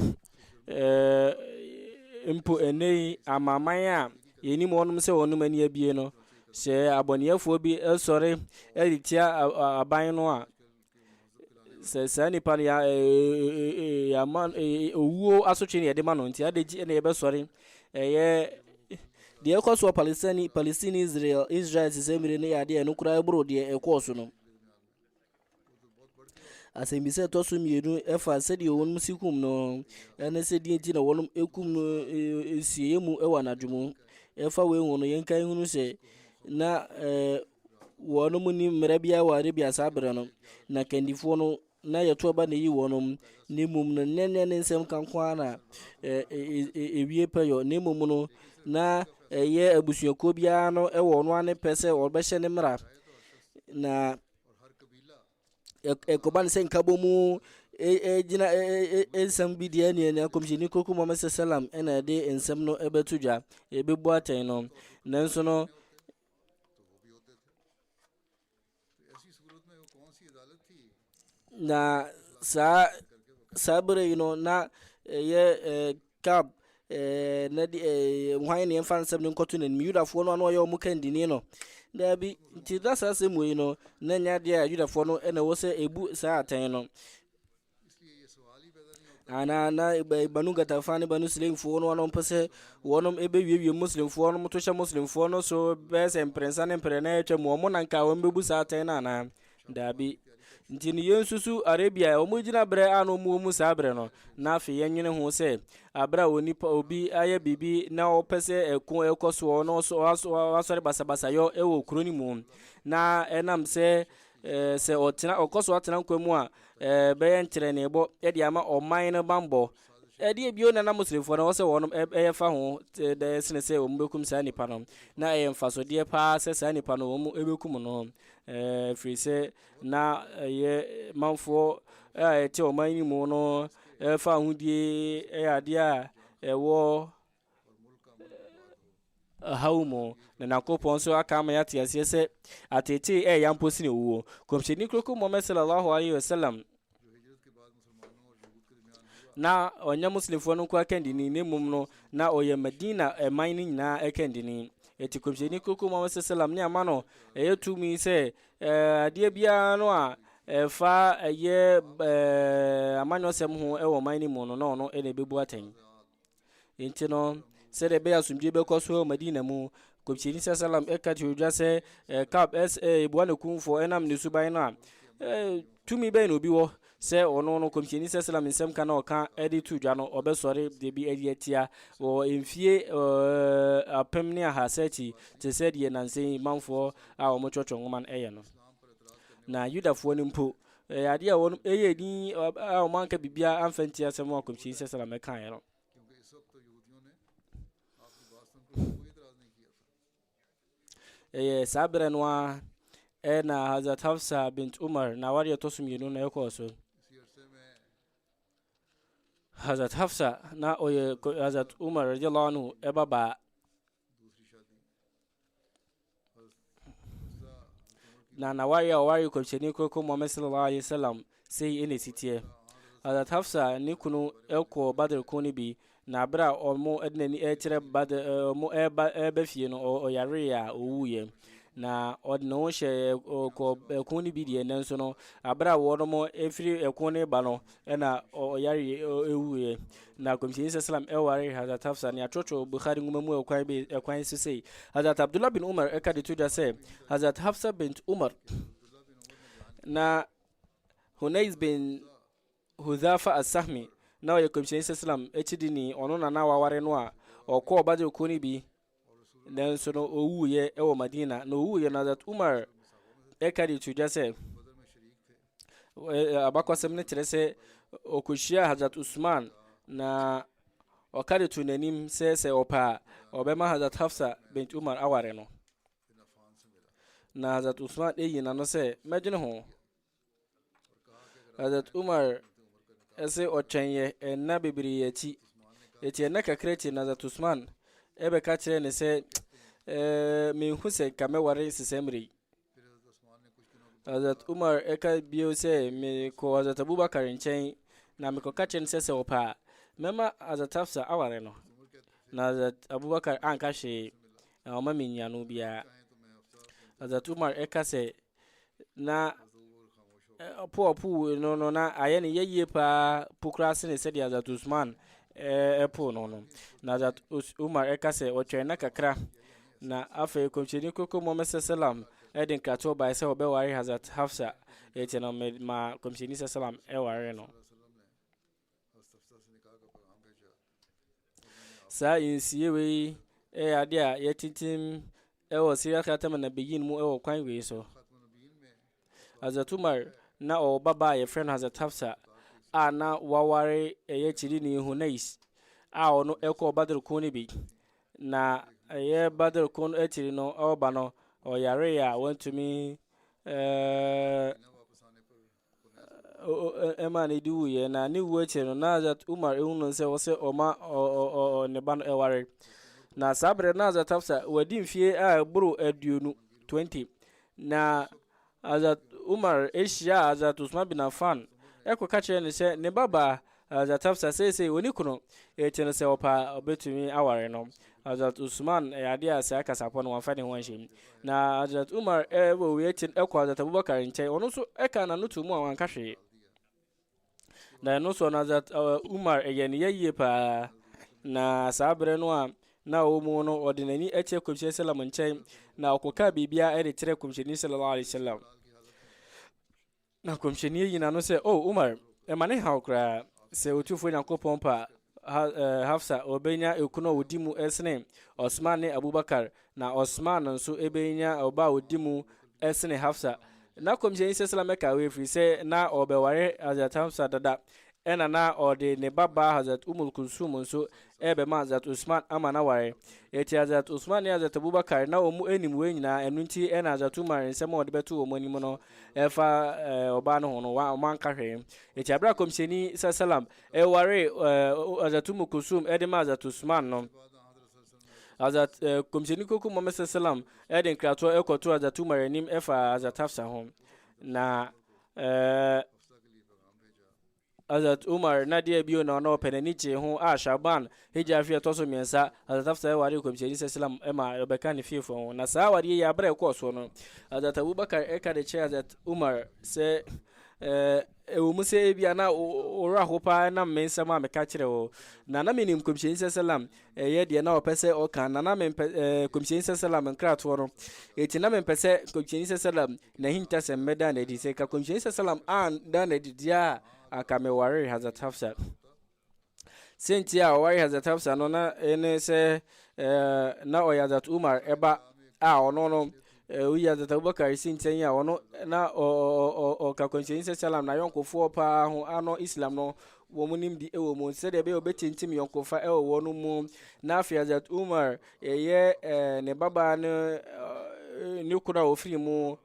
mpo ɛnɛ amaman a yɛnim wɔnom sɛ wɔnom ani abie no sɛ abɔneɛfoɔ bi ɛsɔre ɛde tia aban no a sɛ saa nipa no owuo asotwe ne yɛde ma no nti adagyi ɛna yɛbɛsɔre ɛyɛ deɛ ɛkɔ so Palestine Israel sisɛmire no yɛ adeɛ no koraa boro deɛ ɛkɔɔ so no. Asɛmbisa ɛtɔ so mmienu ɛfa sɛdeɛ wɔnom si kum no ɛne sɛdeɛ nti na wɔnom ɛkum no esieɛ mu ɛwɔ anadwo mu. Ɛfa wei ho no yɛnka hunu sɛ na wɔnom ni mmerɛ biara wɔ Arabia saa berɛ no, na kandifoɔ no na yɛto ba na yi wɔnom, na mmom no nnɛnnɛ ne nsɛm ka nko ara na ewie pɛyɔ, na mmom no na ɛyɛ abusuakuo biara no ɛwɔ ɔno ane pɛ sɛ ɔbɛhyɛ ne mmara, na ɛkɔba no sɛ nkabɔ mu gyina nsɛm bi deɛ ne akɔmhyɛni koko Muhammad sallam ɛna ɛde nsɛm no ɛbɛto dwa ɛbɛbu atɛn no. Nanso no na saa bere yi no na ɛyɛ Kab na hwan ne ɛmfa nsɛm no nkɔto n'anim. Yudafoɔ no ano ɔyɛ ɔmo kandini no daabi, nti da saa asɛm wei no na nya adeɛ a Yudafoɔ no ɛna ɛwɔ sɛ ɛbu saa atɛn no. Ana na Banu Gatafa ne Banu Sulaimfoɔ no ano mpɛ sɛ wɔnom ɛbɛwiewie Muslimfoɔ no to hyɛ Muslimfoɔ no so bɛyɛ sɛ mprɛnsa ne mprɛ na ɛtwa mu ɔmo na nka wɔn bɛbu saa atɛn no anaa daabi. Nti no yɛn susu Arabia ɔmo gyina berɛ a no mu saa berɛ no, na afei yɛnwene ho sɛ aberɛ a onipa obi ayɛ biribi na ɔpɛ sɛ ɛko ɛkɔ soɔ na wasɔre basabasayɔ ɛwɔ kuro no mu, na ɛnam sɛ sɛ ɔkɔ so atena nkwa mu a bɛyɛ nkyerɛneebɔ ɛde ama ɔman no bambɔ ɛdeɛ bio na Muslimfoɔ no wɔ sɛ wɔnom ɛyɛ fa ho dɛ sene sɛ wɔn bɛkum saa nipa no, na ɛyɛ mfasodeɛ paa sɛ saa nipa no wɔn ɛbɛkum no. Firi sɛ na ɛyɛ manfoɔ a ɛte ɔman no mu no ɛfa ahodie ɛyɛ adeɛ a ɛwɔ haw mu, na Nyankopɔn nso aka ama yɛate aseɛ sɛ atete ɛyɛ mpo sene owuo. Kɔmhyɛni koko Muhammad sallallahu alaihi wasallam na ɔnyɛ Muslimfoɔ no nko akandini, ne mmom no na ɔyɛ Madina ɛman no nyinaa ɛkandini. Ɛti kɔmhyɛni koko Muhammad sallam ne ama no ɛyɛ tumi sɛ adeɛ biara no a ɛfa ɛyɛ amanyɔsɛm ho ɛwɔ ɔman no mu no na ɔno ɛna ɛbɛbu atɛn. Nti no sɛdeɛ ɛbɛyɛ asomdwe bɛkɔ so wɔ Madina mu, kɔmhyɛni sallam ɛka te odwa sɛ Kab ɛbua ne kumfoɔ ɛnam ne suban no a tumi bɛyɛ na obi wɔ sɛ ɔno no kɔmhyɛni sallam nsɛm ka na ɔka ɛde to dwa no ɔbɛsɔre de bi ɛde atia wɔ mfie apem ne ahasa akyi, te sɛ deɛ nansɛn manfoɔ a wɔn twɔtwɔ nwoma no ɛyɛ no. Na Yudafoɔ no mpo adeɛ a wɔn ɛyɛ din a wɔn anka bibia amfa nti asɛm a kɔmhyɛni sallam ɛkaeɛ no. Saa berɛ no a ɛna Hazrat Hafsa bint Umar na wari ɛtɔ so mmienu na ɛkɔɔ so. Hazrat Hafsa na ɔyɛ Hazrat Umar radiyallahu anhu ɛbabaa, na wari a ɔwari kɔmhyɛni koko Muhammad sallallahu alaihi wasallam sei ɛna ɛsiteɛ. Hazrat Hafsa ne kunu ɛkɔ Badr ko no bi, na aberɛ a ɔmo ɛde n'ani ɛkyerɛ Badr ɔmo ɛba fie no ɔyare a ɔwuiɛ, na ɔde ne ho hyɛ ɛko no bi deɛ, nanso no aberɛ a wɔnom ɛfiri ɛko no ba no ɛna ɔyare ɛwuiɛ. Na kɔmhyɛni sallam ɛware Hazrat Hafsa ne atwotwo Bukhari nwoma mu ɛkwan so sei. Hazrat Abdullah bin Umar ɛka de to dwa sɛ Hazrat Hafsa bint Umar na Hunais bin Hudhafa as-Sahmi na ɔyɛ kɔmhyɛni sallam ɛkyidi ni ɔno na waware no a ɔkɔɔ Badr ko no bi, nanso no ɔwuiɛ ɛwɔ Madina. Na ɔwuiɛ na Hazrat Umar ɛka de to dwa sɛ abakɔsɛm no kyerɛ sɛ ɔkɔhyia Hazrat Usman na ɔka de to n'anim sɛ ɔpɛ a ɔbɛma Hazrat Hafsa bint Umar aware no. Na Hazrat Usman ɛyi na no sɛ mɛdwene ho. Hazrat Umar ɛsɛ ɔtwɛnyɛ ɛnna bebree akyi, ɛti ɛnna kakra akyi na Hazrat Usman ɛbɛka kyerɛ ne sɛ menhu sɛ ka mɛware sesɛmmere. Hazrat Umar ɛka bio sɛ mekɔ Hazrat Abubakar nkyɛn na mekɔka kyerɛ ne sɛ ɔpɛ a mɛma Hazrat Hafsa aware no. Na Hazrat Abubakar anka hwee na ɔma menya no biara. Hazrat Umar ɛka sɛ na po no na ayɛ ne yɛyie paa pokura sene sɛdeɛ Hazrat Usman epo no na that Umar ekase otwe na kakra na afa komcheni koko Muhammad sallam edin krato ba se obeware Hazrat Hafsa eti no ma komcheni sallam eware no sa insiye we ade a yetitim ewo siria khatam na begin mu ewo kwan we so Hazrat Umar na o baba ye friend Hazrat Hafsa ana waware chiri ni Hunais a ono eko Badr kuni bi na Badr kun chiri no oba no o yare ya wantumi ema ne diwu ye na ni wu chiri no na Hazrat Umar ehunu se wo se oma ne ban eware na sabre na Hazrat Hafsa wadi mfie a buru aduonu 20 na Hazrat Umar Asia Hazrat Usman bin Affan eko kache ne se ne baba Hazrat Hafsa se oni kuno eti ne se opa obetumi aware no Hazrat Usman ade asa aka sapo no wanfa ne ho anhye na Hazrat Umar wo we eti eko Hazrat Abubakar nche ono so eka na nutu mu awan kahwe na no so na Hazrat Umar ne yayi pa na sabre no a na omu no ordinary eche komshe sallam nche na okoka bibia eretre komshe sallallahu alaihi wasallam na komsheni yina no se Umar emane hawkra se otufo nyankopon pa Hafsa obenya ekuno odimu esne Osman ne Abubakar na Osman nso ebenya oba odimu esne Hafsa na komsheni sallam ka we free se na obeware Hazrat Hafsa dada ena na ode ne baba Hazrat Kulsum nso ebe ma Hazrat Usman amana ware eti Hazrat Usman ne Hazrat Abubakar na omu enim we nyina enunti ena Hazrat Umar nsem ode betu omu anim no efa oba no hono wa man kahwe eti abra komsheni sallam ware Hazrat Kulsum ede ma Hazrat Usman no Hazrat komsheni koko Muhammad sallam ede krato ekoto Hazrat Umar enim efa Hazrat Hafsa ho na Hazrat Umar na dia bio na no penaniche ho a Shaban hija fi toso miensa Hazrat Hafsa wari komsheni sallam ema obeka ne fifo na sa wari ya bra ko so no Hazrat Abubakar eka de che Hazrat Umar se muse bia na ora hopa na mensa ma meka kire wo na na menim komsheni sallam ye de na opese o kan na men komsheni sallam nkrato no eti na men pese komsheni sallam na hinta se meda na di se ka komsheni sallam an da na di dia akame wari Hazrat Hafsa sentia wari Hazrat Hafsa no na ene se na o Hazrat Umar eba a ono no uya Hazrat Abubakar sentia ono na o ka komsheni sallam na yonkofo pa ho ano Islam no wo munim di ewo mo se de be obetintim yonkofa ewo wono mu na afi Hazrat Umar ne baba ne ni kuna ofiri mu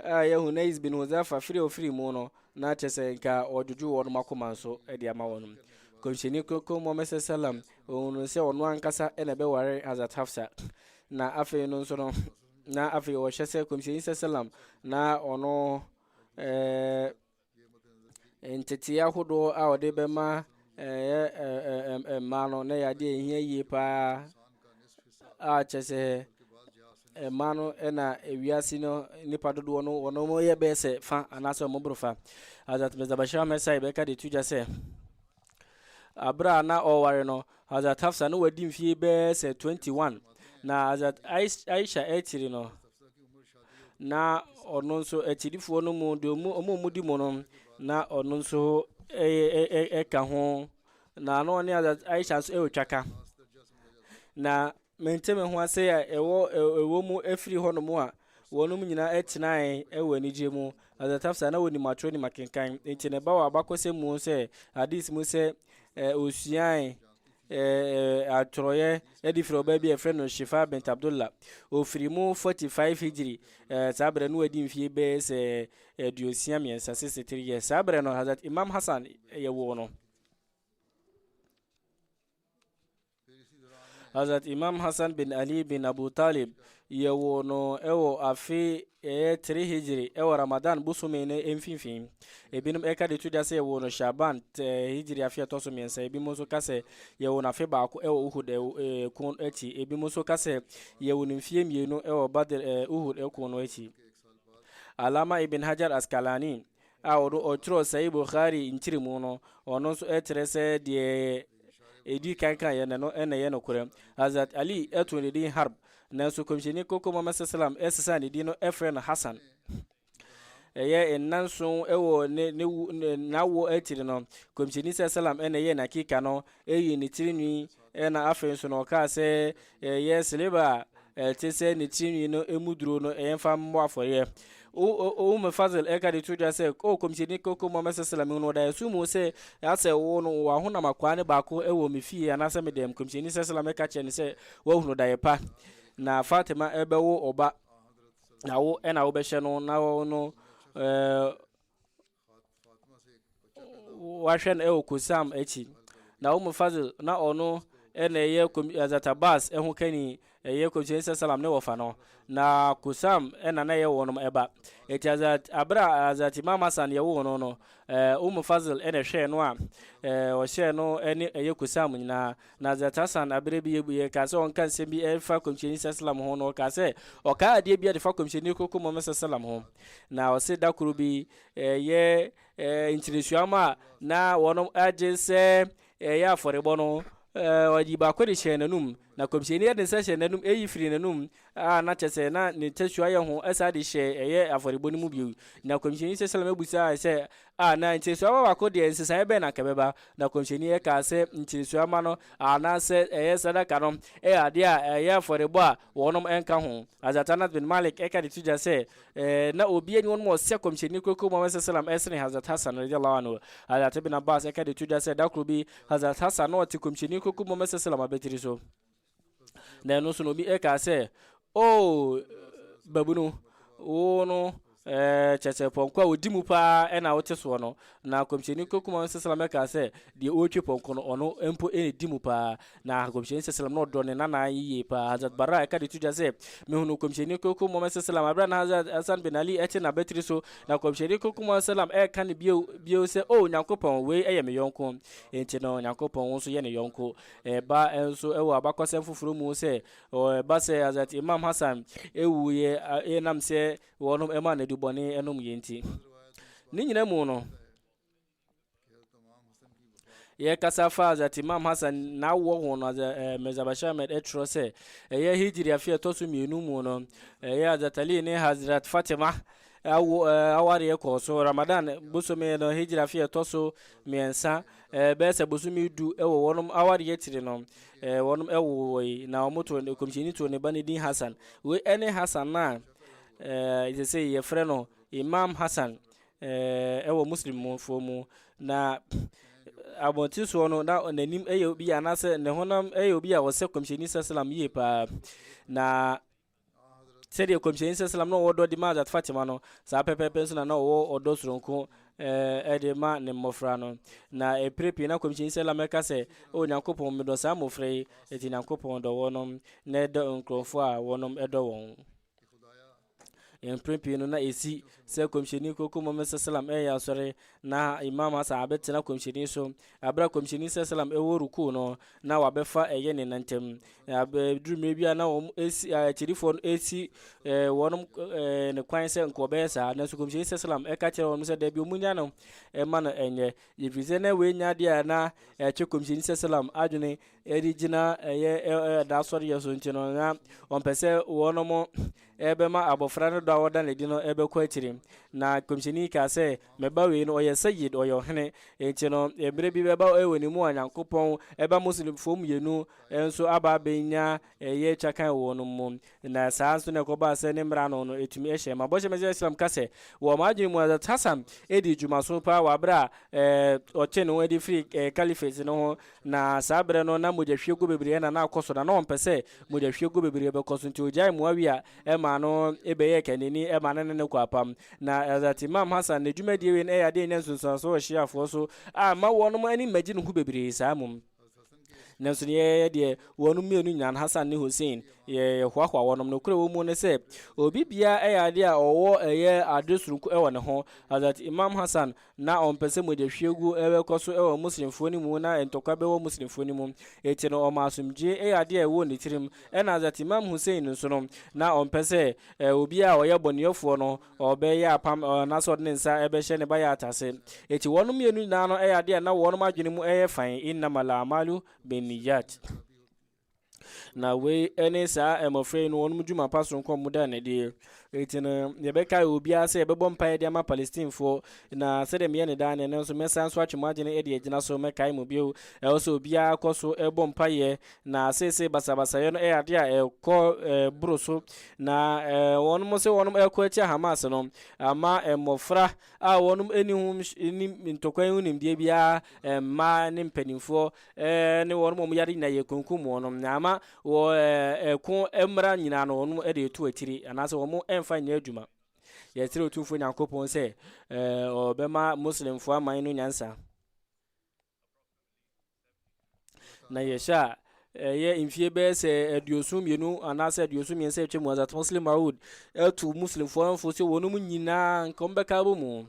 Hunais bin Huzafa ofiri mu no na chese nka ojuju wonu makoma so edi ama wonu komsheni koko Muhammad sallam onu se onu ankasa ene be ware Hazrat Hafsa na afi no so no na afi o hwese komsheni sallam na ono entiti ahodo a ode be ma ma no na ya de ehia yi pa a chese mano ena ewiasi no nipa dodo no wono mo ye be se fa anaso mo brofa Hazrat Mezabashir Mesai be ka de tuja se abra na oware no Hazrat Hafsa no wadi mfie be se 21 na Hazrat Aisha etiri no na ono nso etirifuo no mu de omu di mo no na ono nso ka ho na no ne Hazrat Aisha nso etwaka na menteme ho ase ya ewo mu efiri hono mu a wonum nyina etenae ewo anije mu Hazrat Hafsa na woni matro ni makenkan enti ne ba wa abakose mu se hadith mu se osuan atroye edifiri oba bi efreno Shifa bint Abdullah ofiri mu 45 hijri sabre no adi mfie be se duosia miensa 63 years sabre no Hazrat Imam Hassan yewo no Hazrat Imam Hassan bin Ali bin Abu Talib yewo no ewo afi 3 hijri ewo Ramadan busume ne emfinfin ebinum eka de tuja se yewo no Shaban hijri afi atoso miensa ebimo so kase yewo na fe ba ko ewo Uhud kun echi ebimo so kase yewo no mfie mienu ewo Badr Uhud ekun no echi Alama Ibn Hajar Askalani a otro Sahih Bukhari inchiri mu no ono so etrese de edi kankan ye no ene ye no korem Hazrat Ali eto ne din Harb nanso komsheni koko Muhammad sallam esesa ne din no efren Hassan eye nanso ewo ne nawo etiri no komsheni sallam ene ye na kika no eyi ne tirinwi ena afen so no ka se ye seleba tese ne tirinwi no emuduro no emfa mbo afore o fazil eka de tuja se o komsheni koko Muhammad sallam no da sumu se ya se wo no wa hona makwane baako ewo mefie anase medem komsheni sallam eka chene se wo hunu da yepa na Fatima ebewo oba na wo ena wo behye no na wo no washen ewo kusam echi na wo fazil na ono ena ye Azatabas ehu kani ye komsheni sallam ne wofa no na kusam ena na ye wonom eba eti Azat Imam Hassan ye wo no fazil ena hwe no a o hwe no ene ye kusam na Azat Hassan abrebi ye ka se on kan se bi efa komsheni sallam ho no ka se o ka ade bi ade fa komsheni koko Muhammad sallam ho na o se dakuru bi ye intilisuama na wonom aje se ya forebo no wajiba ko de shenanum na komsheni ya densa shenanum eyi firi nanum na chese na ne tesua ye ho asa de she eye aforebo ni mu biu na komsheni sallam ebusa se na tesua wa ko de nsesa ebe na kebeba na komsheni e ka se tesua ma no na se eye sadaka no ade a eye aforebo a wonom enka ho Hazrat bin Malik e ka de tuja se na obi ani won mo se komsheni koko Muhammad sallam esne Hazrat Hassan radiyallahu anhu Hazrat bin Abbas e ka de tuja se dakrubi Hazrat Hassan no ti komsheni koko Muhammad sallam abetiri so na no so no bi e ka se babunu no chese ponko odimu pa na wote so no na komsheni koko Muhammad sallam ka se de otwe ponko no ono empo ene dimu pa na komsheni sallam no do ne na yiye pa Hazrat Bara ka de tuja se me hunu komsheni koko Muhammad sallam abra na Hazrat Hassan bin Ali ete na betri so na komsheni koko Muhammad sallam ka ne bio se Nyankopon we eye me yonko enti no Nyankopon so ye ne yonko ba enso ewo abakosem fufuru mu se ba se Hazrat Imam Hassan ewu ye enam se wonom ema na dubone enum yenti ni nyina mu no ye kasafa Hazrat Imam Hassan na wo ho no Mezabasha med etro se ye hijri afia tosu mienu mu no ye Hazrat Ali ne Hazrat Fatima awari ye ko so Ramadan busome no hijri afia tosu miensa bese busumi du ewo wonum awari ye tire no wonum ewo na omoto komsheni to ne banidi Hassan we ene Hassan na ise say ye freno Imam Hassan ewo muslim fo mu na abonti so no na nanim obi anase ne honam obi a wose komsheni sallam ye pa na sede komsheni sallam no wodo di ma Hazrat Fatima no sa pepepe so na wo odo soronko de ma ne mofra no na prepi na komsheni sallam ka se Nyankopon me do sa mofre eti Nyankopon do wonom na do nkrofo a wonom edo won prepi no na esi se komsheni koko Muhammad sallam ya sore na Imam Hassan abetina komsheni so abra komsheni sallam woruku no na wabefa eye ne nantem abedrume bia na esi chirifo esi wonom ne kwan se nkobe sa na so komsheni sallam ka kire wonom se da bi omunya no ma no enye yifize na we nya dia na che komsheni sallam adwene erigina eye da sore yeso ntino na onpese wonom ebema abofra no dawoda ne dino ebe ko atiri na komsheni ka se meba we no oye sayid oyo hene ntino emre bi beba ewoni mu Nyankopon eba muslim fom yenu enso aba benya ye chakan wono mu na sanso ne ko ba se ne mra no no etumi ehye ma boje meje islam ka se wo ma adwini mu Hazrat Hassan edi juma so pa wa bra oche no edi free caliphate no na sabre no na moja hwego bebre na akoso na no mpese moja hwego bebre be koso nti ojai mu awia no ebeye kenini manane ne kwapam na Hazrat Imam Hassan ne dwumadi we na ya de nyansunsan so hyiafo so ma wono ani magine hu bebere saa mum nanso ne de wɔn mmienu nyinaa Hassan ne Hussein hwahwa wɔnom no kura wɔ mu ne sɛ obi bia ade a ɔwɔ ade surunku wɔ ne ho Hazrat Imam Hassan na ɔmpɛ sɛ mogya hwiegu ɛbɛkɔ so wɔ muslimfoɔ no mu na ntɔkwa bɛwɔ muslimfoɔ no mu eti no ɔma asomdwe ade a ɛwɔ ne tirim ɛna Hazrat Imam Hussein nso no na ɔmpɛ sɛ obi a ɔyɛ bɔneɛfoɔ no ɔbɛyɛ apam na sɛ ɔde ne nsa ɛbɛhyɛ ne bayɛ atase eti wɔn mmienu nyinaa no ade a na wɔn adwene mu fan innamal a'malu binniyat na wei ɛne saa ɛmɔfrɛ no wɔn dwuma pa soronko mu da ne deɛ eti no yɛbɛka obiara sɛ yɛbɛbɔ mpaeɛ de ama Palestinefoɔ na sɛdeɛ meyɛ ne daa ne nso mɛsan so atwe mu agyene de agyina so mɛkae mu bio ɛwɔ sɛ obiara kɔ so ɛbɔ mpaeɛ na seesei basabasayɛ no ade a ɛkɔ boro so na wɔn mo sɛ wɔn ɛkɔ akyi Hamas no ama mmɔfra a wɔn ani ntɔkwa yi ho nimdeɛ biara mmaa ne mpanimfoɔ ne wɔn mo yare nyinaa yɛ kunkum wɔn na ama wɔ ɛko mmara nyinaa no wɔn de etu akyiri anaasɛ wɔn ɛmfa nyɛ adwuma yɛsrɛ otumfoɔ Nyankopɔn sɛ ɔbɛma muslimfoɔ aman no nyansa na yɛhyɛ a ɛyɛ mfie bɛyɛ sɛ 22 anaasɛ 23 atwa mu Hazrat Muslim Maud ɛto muslimfoɔ mfo sɛ wɔn mu nyinaa nka wɔn bɛka bɔ mu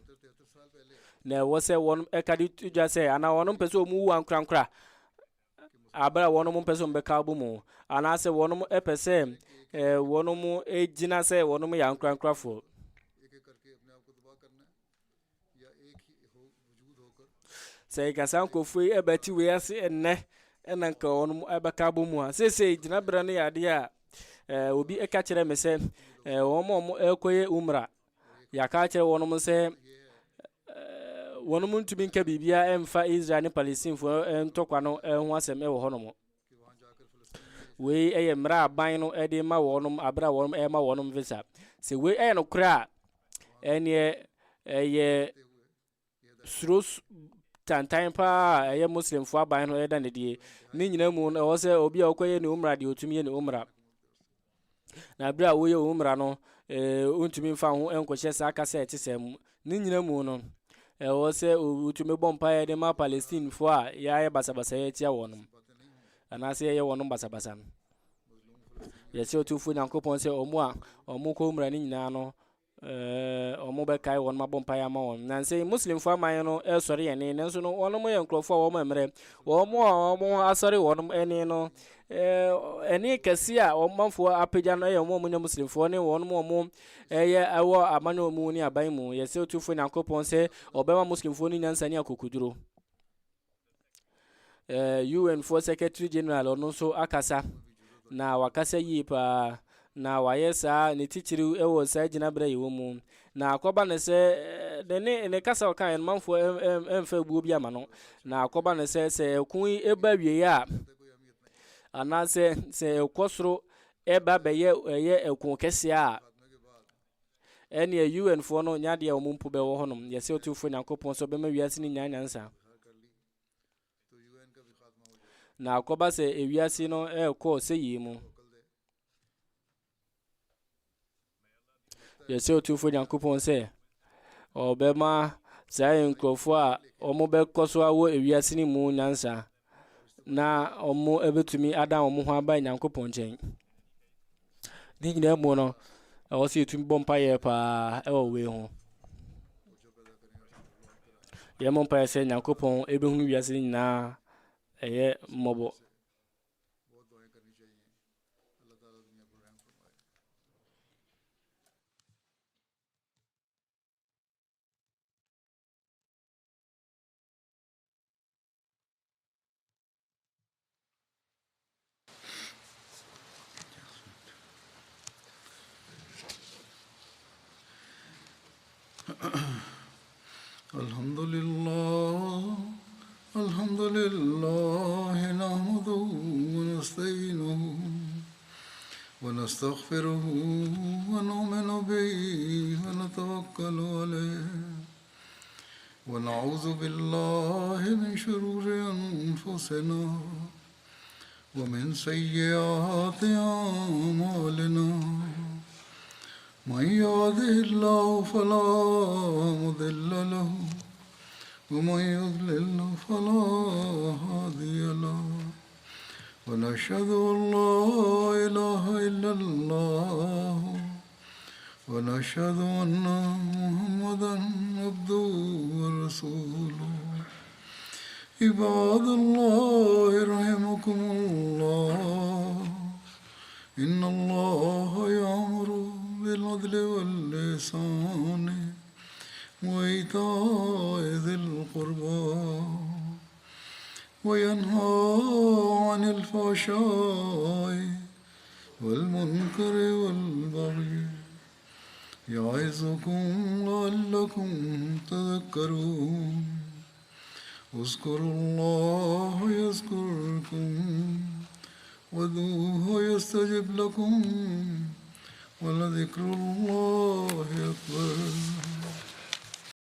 na ɛwɔ sɛ wɔn ɛka de tudwa sɛ anaa wɔn mpɛ sɛ wɔn wu ankorankora abra wɔn mo pɛ sɛ wɔn bɛka bɔ mu anaasɛ wɔn mo ɛpɛ sɛ wɔn mo gyina sɛ wɔn mo yɛ ankorankorafoɔ sɛ ikasa nkɔfoɔ yi ɛbɛti wei ase ɛnnɛ ɛna nka wɔn mo ɛbɛka bɔ mu a seesei gyina berɛ no yɛ adeɛ a obi ɛka kyerɛ me sɛ wɔn mo ɛkɔyɛ umra yɛaka kyerɛ wɔn mo sɛ wɔn mo ntumi nka biribiara ɛmfa Israel ne Palestinefoɔ ntɔkwa no ho asɛm ɛwɔ hɔnom wei ɛyɛ mmara aban no ɛde ma wɔnom abra wɔnom ɛma wɔnom visa sɛ wei ɛyɛ no kora ɛneɛ ɛyɛ suro tantan paa ɛyɛ muslimfoɔ aban no ɛda ne die ne nyinaa mu ɛwɔ sɛ obi a ɔkɔyɛ ne umra deɛ ɔtumi yɛ ne umra na abra a woyɛ umra no ɔntumi mfa ho ɛnkɔhyɛ saa kasa ɛte sɛ mu ne nyinaa mu no ɛwɔ sɛ ɔtumi bɔ mpaeɛ de ma Palestinefoɔ a yɛayɛ basabasa yɛatia wɔnom anaasɛ yɛyɛ wɔnom basabasa no yɛsɛ ɔtumfoɔ Nyankopɔn sɛ ɔmo kɔ umra no nyinaa no ɔmo bɛkae wɔn mabɔ mpaeɛ ama wɔn nansɛ muslimfoɔ aman no ɛsɔre yɛne nanso no wɔnom yɛ nkurɔfoɔ a wɔn mmerɛ wɔn asɔre wɔnom ɛne no ɛne kɛse a ɔmanfoɔ apagya no ɛyɛ wɔn nyɛ muslimfoɔ ne wɔn ɛyɛ ɛwɔ aman mu ne aban mu yɛsɛ ɔtumfoɔ Nyankopɔn sɛ ɔbɛma muslimfoɔ no nyansa ne akokoduro UN for Secretary General ɔno nso akasa na wakasa yie paa na wayɛ saa ne titiri ɛwɔ saa gyinabere yi wɔ mu na akɔba ne sɛ ne kasa ɔka yɛn manfoɔ ɛmfa buo bi ama no na akɔba ne sɛ ɛko yi ɛba wie a anaasɛ sɛ ɛkɔ soro ɛba bɛyɛ ɛyɛ ɛko kɛseɛ a ɛne UN foɔ no nyadeɛ ɔmo mpo bɛwɔ hɔnom yɛsɛ ɔtumfoɔ Nyankopɔn sɛ ɔbɛma wiase ne nyansa na akɔba sɛ ewiase no ɛkɔ sɛ yie mu yɛsɛ ɔtumfoɔ Nyankopɔn sɛ ɔbɛma saa nkurɔfoɔ a ɔmo bɛkɔ so awɔ ewiase ne mu nyansa na ɔmo ɛbɛtumi ada ɔmo ho aba Nyankopɔn nkyɛn ne nyinaa mu no ɛwɔ sɛ yɛtumi bɔ mpaeɛ paa ɛwɔ wei ho yɛmmɔ mpaeɛ sɛ Nyankopɔn ɛbɛhunu wiase nyinaa ɛyɛ mmɔbɔ الحمد لله نحمده ونستعينه ونستغفره ونؤمن به ونتوكل عليه ونعوذ بالله من شرور أنفسنا ومن سيئات أعمالنا من يهده الله فلا مضل له ومن يضلل فلا هادي له ونشهد أن لا إله إلا الله ونشهد أن محمدا عبده ورسوله عباد الله رحمكم الله إن الله يأمر بالعدل والإحسان وإيتاء ذي القربى وينهى عن الفحشاء والمنكر والبغي يعظكم لعلكم تذكرون اذكروا الله يذكركم وادعوه يستجب لكم ولذكر الله أكبر.